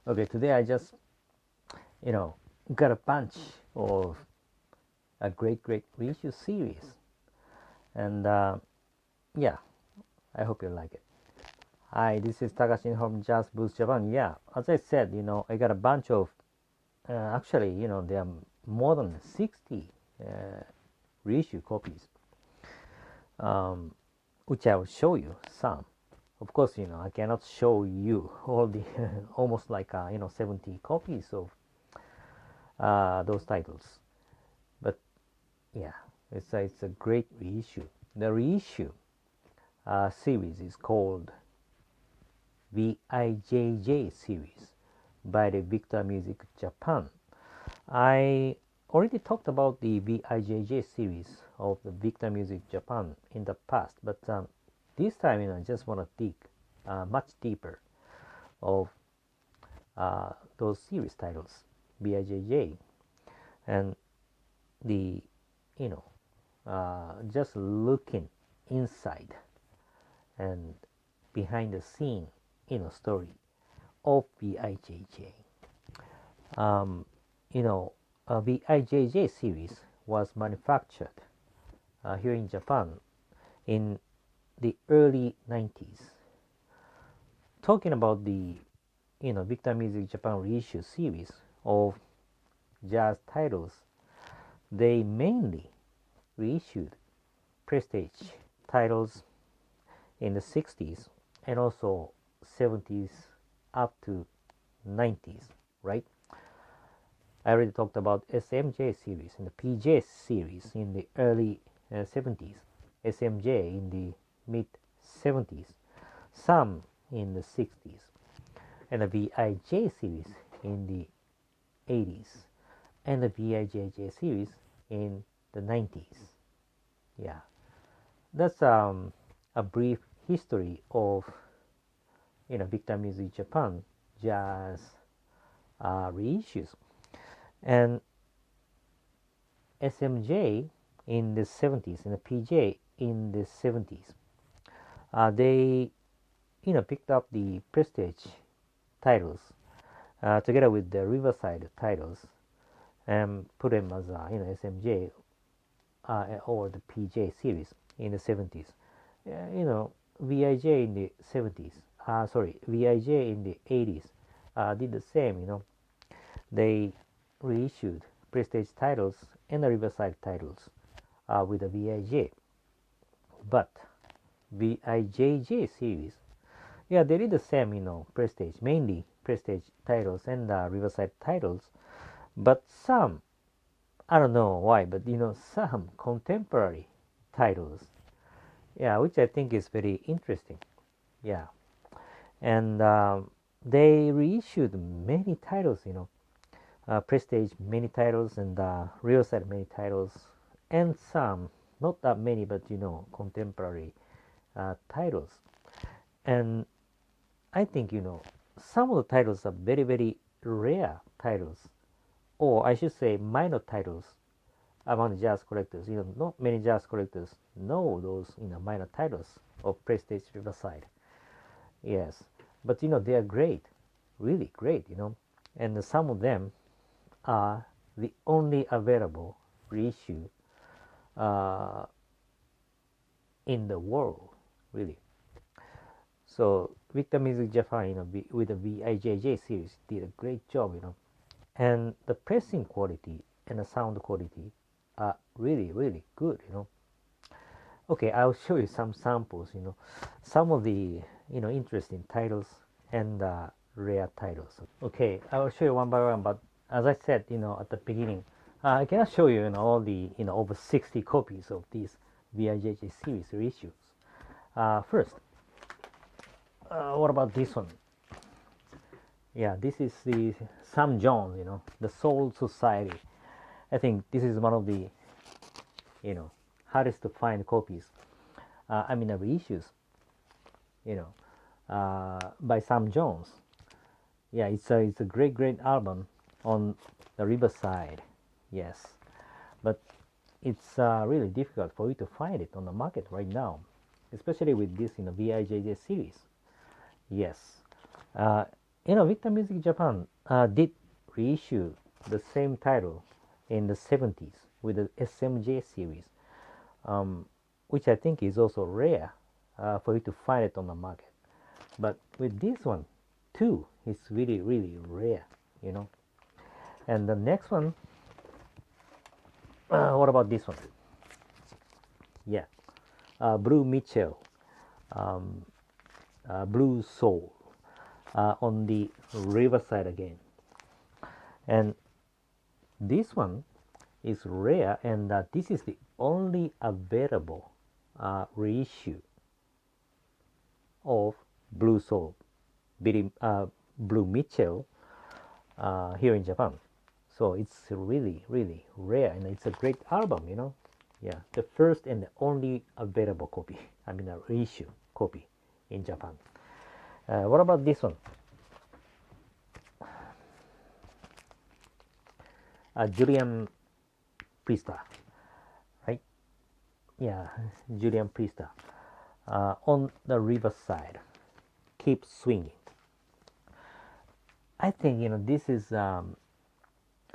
Okay, today I just, got a bunch of a great reissue series, and yeah, I hope you like it. Hi, this is Takashi from Jazz Boost Japan. Yeah, as I said, I got a bunch of, actually, there are more than 60 reissue copies, um, which I will show you some. Of course, I cannot show you all the almost like 70 copies of those titles. But yeah, it's a great reissue. The reissue series is called VIJJ series by the Victor Music Japan. I already talked about the VIJJ series of the Victor Music Japan in the past, but this time I just want to dig much deeper of those series titles, VIJJ, and the you know just looking inside and behind the scene story of VIJJ. Um, VIJJ series was manufactured here in Japan in the early 90s. Talking about the Victor Music Japan reissue series of jazz titles, they mainly reissued prestige titles in the 60s and also 70s up to 90s, right? I already talked about SMJ series and the PJ series in the early 70s, SMJ in the mid 70s, some in the 60s, and the VIJ series in the 80s, and the VIJJ series in the 90s. Yeah, that's a brief history of Victor Music Japan jazz reissues. And SMJ in the 70s and the PJ in the 70s, they picked up the prestige titles together with the Riverside titles and put them as SMJ or the PJ series in the 70s. VIJ in the 70s, VIJ in the 80s did the same. They reissued prestige titles and the Riverside titles with the VIJ. But VIJJ series, yeah, they did the same, prestige, mainly prestige titles and Riverside titles, but some, I don't know why, but some contemporary titles, yeah, which I think is very interesting, yeah. And they reissued many titles, prestige many titles and Riverside many titles, and some, not that many, but contemporary titles. And I think some of the titles are very rare titles, or I should say minor titles among jazz collectors. Not many jazz collectors know those minor titles of prestige Riverside. Yes, but they are great, really great. And some of them are the only available reissue in the world, really. So Victor Music Japan, with the VIJJ series, did a great job, and the pressing quality and the sound quality are really good, Okay, I'll show you some samples, some of the interesting titles and rare titles. Okay, I will show you one by one, but as I said, at the beginning, I cannot show you, all the over 60 copies of these VIJJ series reissues. First, what about this one? Yeah, this is the Sam Jones, the Soul Society. I think this is one of the hardest to find copies. Reissues, by Sam Jones. Yeah, it's a great album on the Riverside. Yes, but it's really difficult for you to find it on the market right now, especially with this VIJJ series. Yes, Victor Music Japan did reissue the same title in the 70s with the SMJ series, um, which I think is also rare for you to find it on the market. But with this one, too, it's really, really rare, you know. And the next one, what about this one? Yeah, Blue Mitchell, um, Blue Soul on the Riverside again. And this one is rare, and this is the only available reissue of Blue Soul, Blue Mitchell here in Japan. So it's really, really rare, and it's a great album, you know. Yeah, the first and the only available copy. I mean, a reissue copy in Japan. What about this one? Julian Priester, right? Yeah, Julian Priester on the Riverside. Keep swinging. I think this is a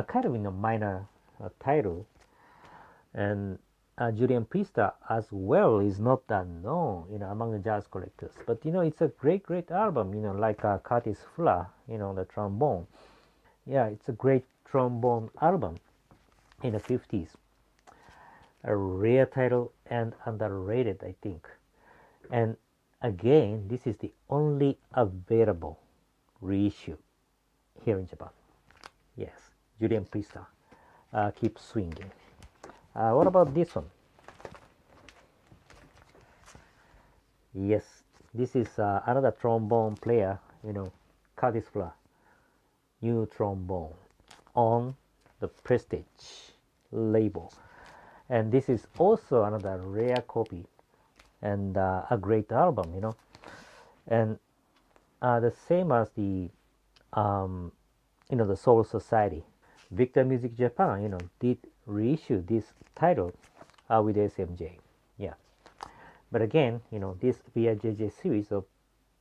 kind of minor title, and Julian Priester as well is not that known among the jazz collectors. But it's a great album. Like Curtis Fuller, the trombone. Yeah, it's a great trombone album in the 50s. A rare title and underrated, I think. And again, this is the only available reissue here in Japan. Yes, Julian Priester, Keep Swinging. What about this one? Yes, this is another trombone player, Curtis Fuller, new trombone on the Prestige label. And this is also another rare copy and a great album, and the same as the the Soul Society. Victor Music Japan did reissue this title with SMJ. Yeah, but again, this VIJJ series of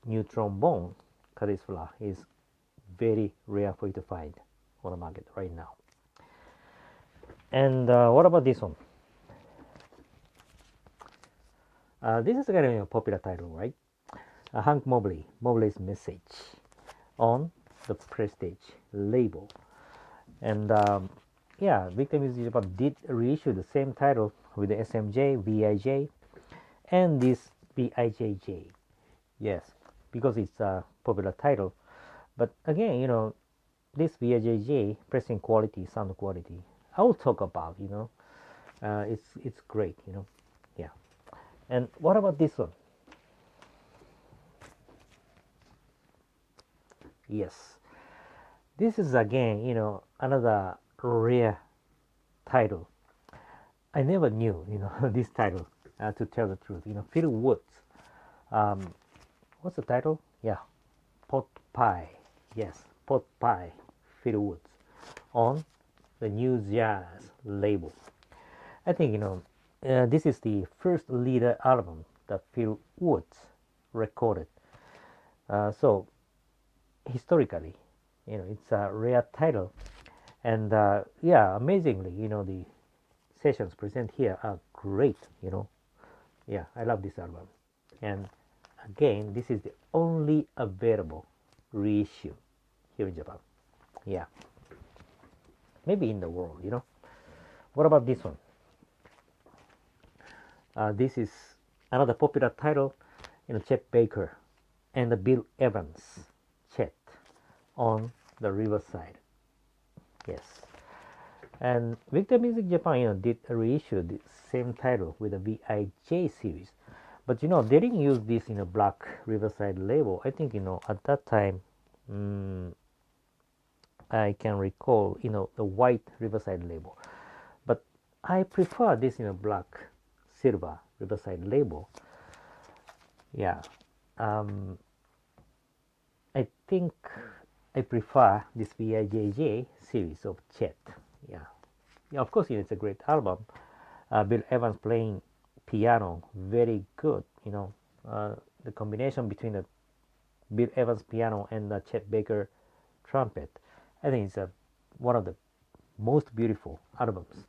new trombone Curtis Fuller is very rare for you to find on the market right now. And what about this one? This is kind of a popular title, right? Hank Mobley's Message on the Prestige label. And yeah, Victor Music Japan did reissue the same title with the SMJ, VIJ, and this VIJJ. Yes, because it's a popular title. But again, this VIJJ pressing quality, sound quality, I will talk about, it's great, yeah. And what about this one? Yes, this is again, another rare title. I never knew, this title, to tell the truth. Phil Woods. What's the title? Yeah, Pot Pie. Yes, Pot Pie, Phil Woods, on the New Jazz label. I think, this is the first leader album that Phil Woods recorded. So, historically, it's a rare title. And yeah, amazingly, the sessions present here are great, Yeah, I love this album. And again, this is the only available reissue here in Japan. Yeah. Maybe in the world, What about this one? This is another popular title, Chet Baker and the Bill Evans Chet on the Riverside. Yes. And Victor Music Japan, did reissue the same title with the VIJ series. But, they didn't use this in a black Riverside label. I think, at that time, I can recall, the white Riverside label. But I prefer this in a black, silver Riverside label. Yeah. I think I prefer this VIJJ series of Chet. Yeah. Of course, it's a great album. Bill Evans playing piano, very good. The combination between the Bill Evans piano and the Chet Baker trumpet. I think it's one of the most beautiful albums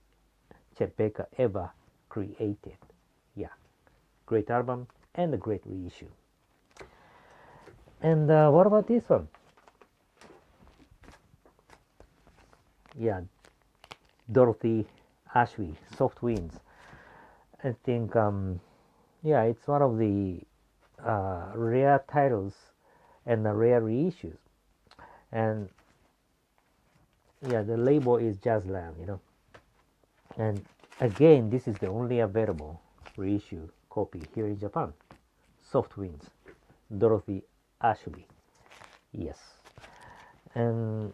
Chet Baker ever created. Yeah, great album and a great reissue. And what about this one? Yeah, Dorothy Ashby, Soft Winds. I think, yeah, it's one of the rare titles and the rare reissues. And yeah, the label is Jazzland, you know. And again, this is the only available reissue copy here in Japan. Soft Winds, Dorothy Ashby. Yes. And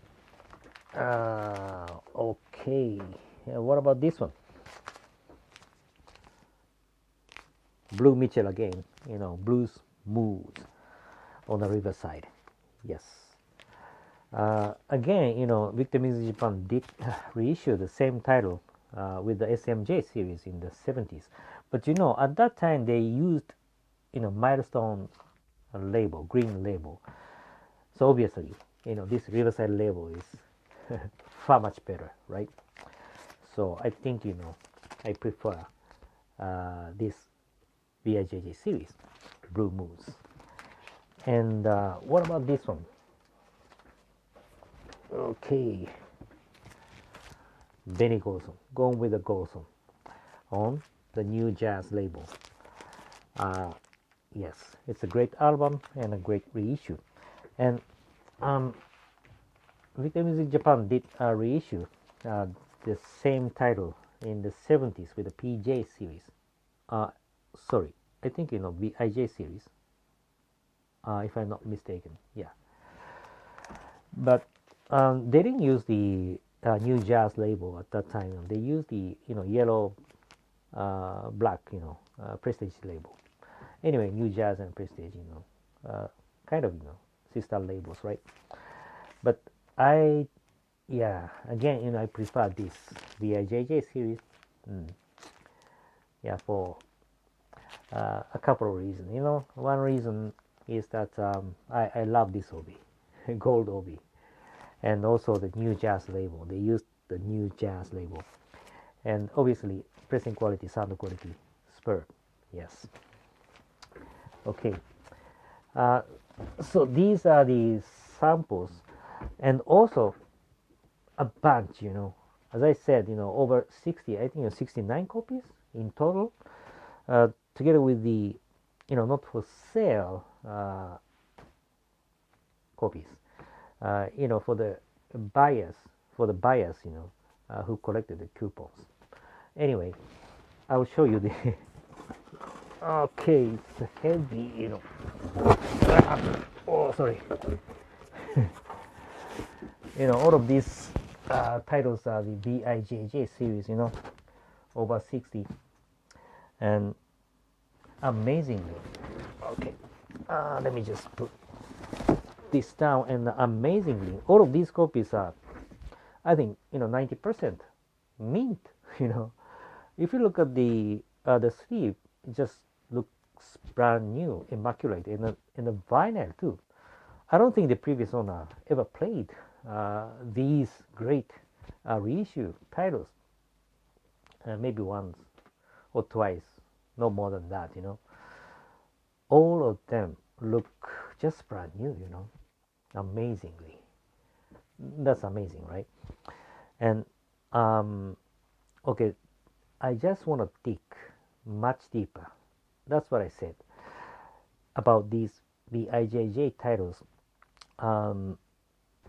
okay, what about this one? Blue Mitchell again, you know, Blues Moods on the Riverside. Yes. Again, you know, Victor Music Japan did reissue the same title with the SMJ series in the 70s. But you know, at that time they used, you know, Milestone label, green label. So obviously, you know, this Riverside label is far much better, right? So I think, you know, I prefer this VIJJ series, Blue Moons. And what about this one? Okay, Benny Golson, going with the Golson on the New Jazz label. Yes, it's a great album and a great reissue. And Victor Music Japan did reissue the same title in the 70s with the PJ series. Sorry, I think, you know, VIJ series, if I'm not mistaken. Yeah, but they didn't use the New Jazz label at that time. They used the, you know, yellow, black, you know, Prestige label. Anyway, New Jazz and Prestige, you know, kind of, you know, sister labels, right? But yeah, again, you know, I prefer this VIJJ series. Yeah, for a couple of reasons. You know, one reason is that I love this obi, gold obi, and also the New Jazz label. They used the New Jazz label, and obviously pressing quality, sound quality, superb. Yes. Okay. So these are the samples, and also a bunch. You know, as I said, you know, over 60. I think, you know, 69 copies in total. Together with the, you know, not for sale copies, you know, for the buyers, you know, who collected the coupons. Anyway, I will show you the. Okay, it's heavy, you know. Oh, sorry. You know, all of these titles are the VIJJ series, you know, over 60, and amazingly, okay, let me just put this down, and amazingly, all of these copies are, I think, you know, 90% mint. You know, if you look at the sleeve, it just looks brand new, immaculate, and the vinyl too. I don't think the previous owner ever played these great reissue titles. Maybe once or twice, no more than that, you know. All of them look just brand new, you know, amazingly. That's amazing, right? And okay, I just want to dig much deeper. That's what I said about these VIJJ titles.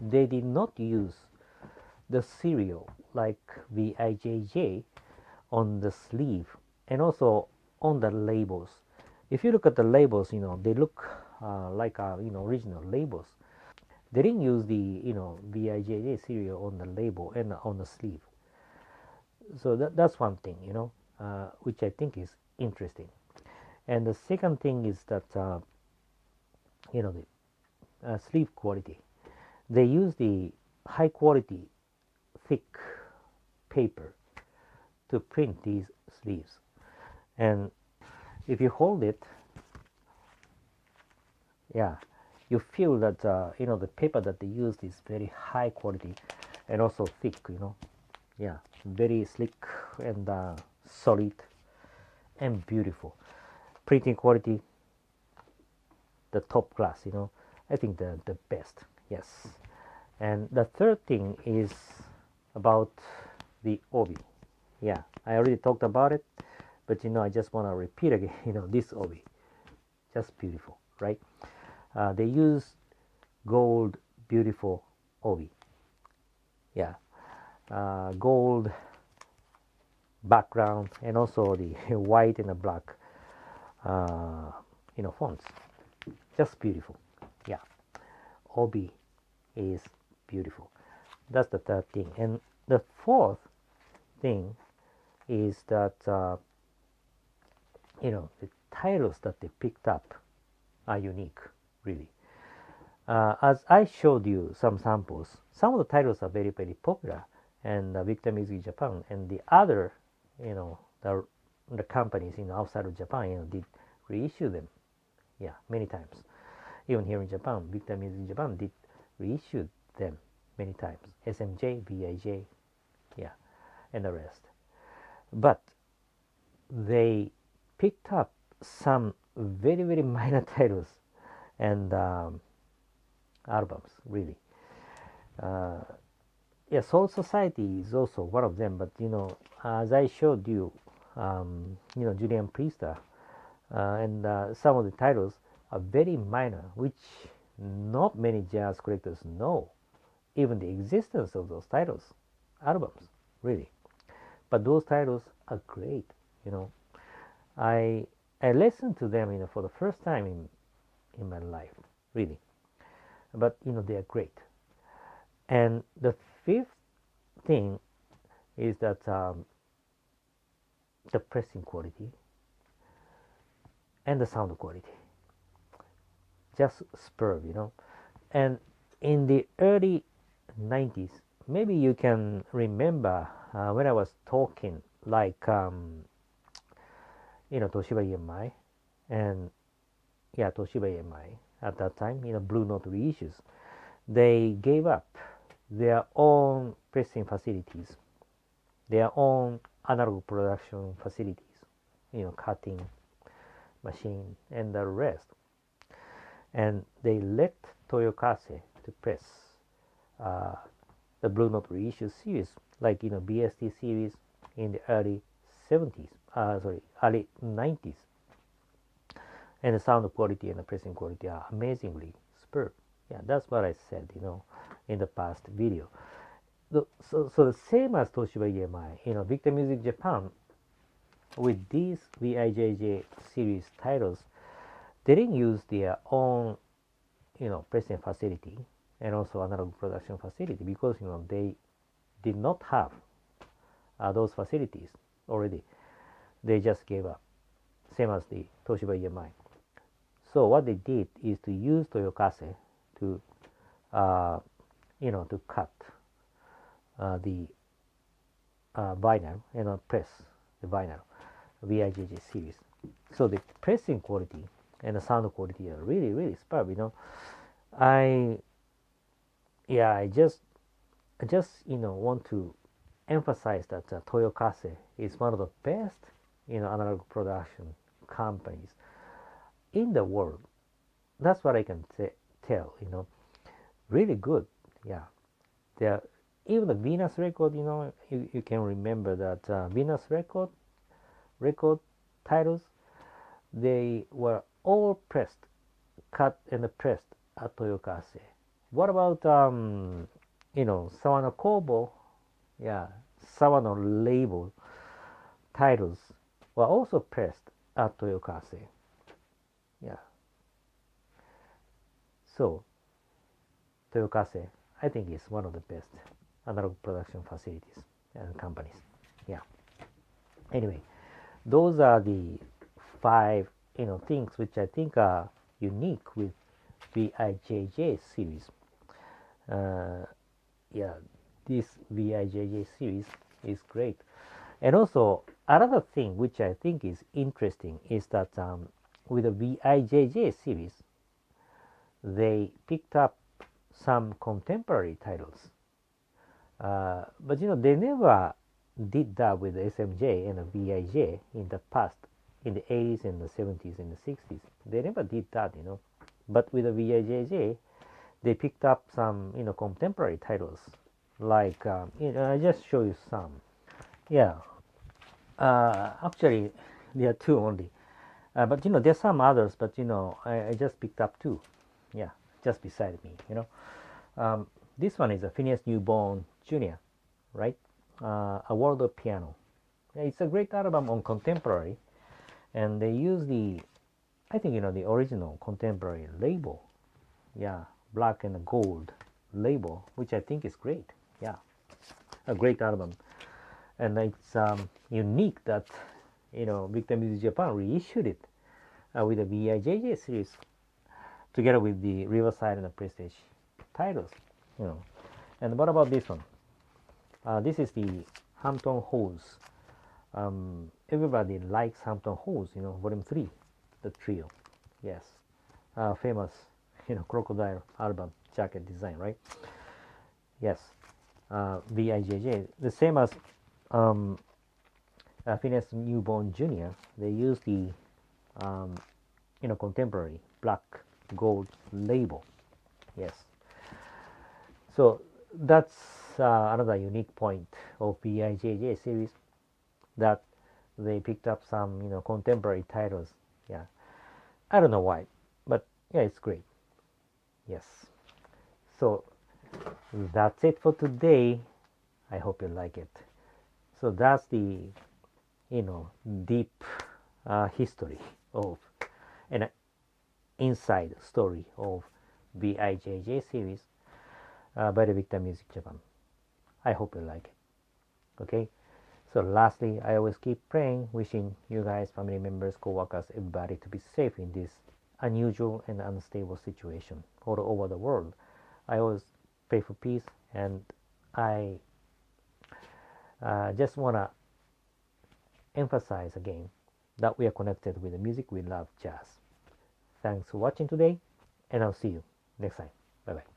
They did not use the serial like VIJJ on the sleeve and also on the labels. If you look at the labels, you know, they look like you know, original labels. They didn't use the, you know, VIJJ serial on the label and on the sleeve. So that's one thing, you know, which I think is interesting. And the second thing is that you know, the sleeve quality. They use the high quality thick paper to print these sleeves, and if you hold it, yeah, you feel that the paper that they used is very high quality and also thick, yeah, very slick and solid and beautiful. Printing quality, the top class, I think the best, yes. And the third thing is about the obi. Yeah, I already talked about it, but I just want to repeat again, this obi, just beautiful, right? They use gold, beautiful obi. Yeah, gold background and also the white and the black, fonts. Just beautiful. Yeah, obi is beautiful. That's the third thing. And the fourth thing is that the titles that they picked up are unique, really. As I showed you some samples, some of the titles are very, very popular, and VIJJ Music Japan and the other, the companies outside of Japan, did reissue them, yeah, many times. Even here in Japan, VIJJ Music Japan did reissue them many times. SMJ, VIJ, yeah, and the rest. But they picked up some very, very minor titles and albums, really. Yeah, Soul Society is also one of them, but as I showed you, Julian Priester, and some of the titles are very minor, which not many jazz collectors know even the existence of those titles, albums, really. But those titles are great, I listened to them, for the first time in my life, really. But they are great. And the fifth thing is that the pressing quality and the sound quality, just superb, And in the early 90s, maybe you can remember when I was talking like Toshiba EMI and Toshiba EMI at that time, Blue Note reissues, they gave up their own pressing facilities, their own analog production facilities, cutting machine and the rest, and they let Toyo Kasei to press the Blue Note reissue series, like BST series in the early 70s, early 90s, and the sound quality and the pressing quality are amazingly superb. Yeah, that's what I said, in the past video. So the same as Toshiba EMI, VIJJ Music Japan, with these VIJJ series titles, they didn't use their own, pressing facility and also analog production facility because, they did not have those facilities already. They just gave up, same as the Toshiba EMI. So what they did is to use Toyo Kasei to, to cut the vinyl and press the vinyl VIJJ series. So the pressing quality and the sound quality are really, really superb. I just want to emphasize that Toyo Kasei is one of the best analog production companies in the world. That's what I can tell. Really good. Yeah, they're even the Venus record. You can remember that Venus record titles, they were all pressed, cut and pressed at Toyo Kasei. What about Sawano Kobo? Yeah, Sawano label titles were also pressed at Toyo Kasei. Yeah. So Toyo Kasei, I think, is one of the best analog production facilities and companies. Yeah. Anyway, those are the 5 things which I think are unique with VIJJ series. Yeah, this VIJJ series is great. And also another thing which I think is interesting is that with the VIJJ series, they picked up some contemporary titles, but they never did that with the SMJ and the VIJ in the past, in the 80s and the 70s and the 60s. They never did that, But with the VIJJ, they picked up some, contemporary titles. Like, I just show you some. Yeah. Actually, there are two only. But there's some others. But I just picked up two. Yeah, just beside me. This one is a Phineas Newborn Jr., right? A World of Piano. Yeah, it's a great album on contemporary, and they use I think the original contemporary label. Yeah, black and gold label, which I think is great. Yeah, a great album, and it's unique that Victor Music Japan reissued it with the VIJJ series together with the Riverside and the Prestige titles. And what about this one? This is the Hampton Hose. Everybody likes Hampton Hose, Volume 3, the trio. Yes, famous, crocodile album jacket design, right? Yes, VIJJ, the same as Phineas Newborn Jr. They use the contemporary black gold label. Yes, so that's another unique point of VIJJ series, that they picked up some contemporary titles. Yeah, I don't know why, but yeah, it's great. Yes, so that's it for today. I hope you like it. So that's the deep history of an inside story of VIJJ series by the Victor Music Japan. I hope you like it. Okay, so lastly, I always keep praying, wishing you guys, family members, co-workers, everybody to be safe in this unusual and unstable situation all over the world. I always pray for peace, and I just want to emphasize again that we are connected with the music we love, jazz. Thanks for watching today, and I'll see you next time. Bye bye.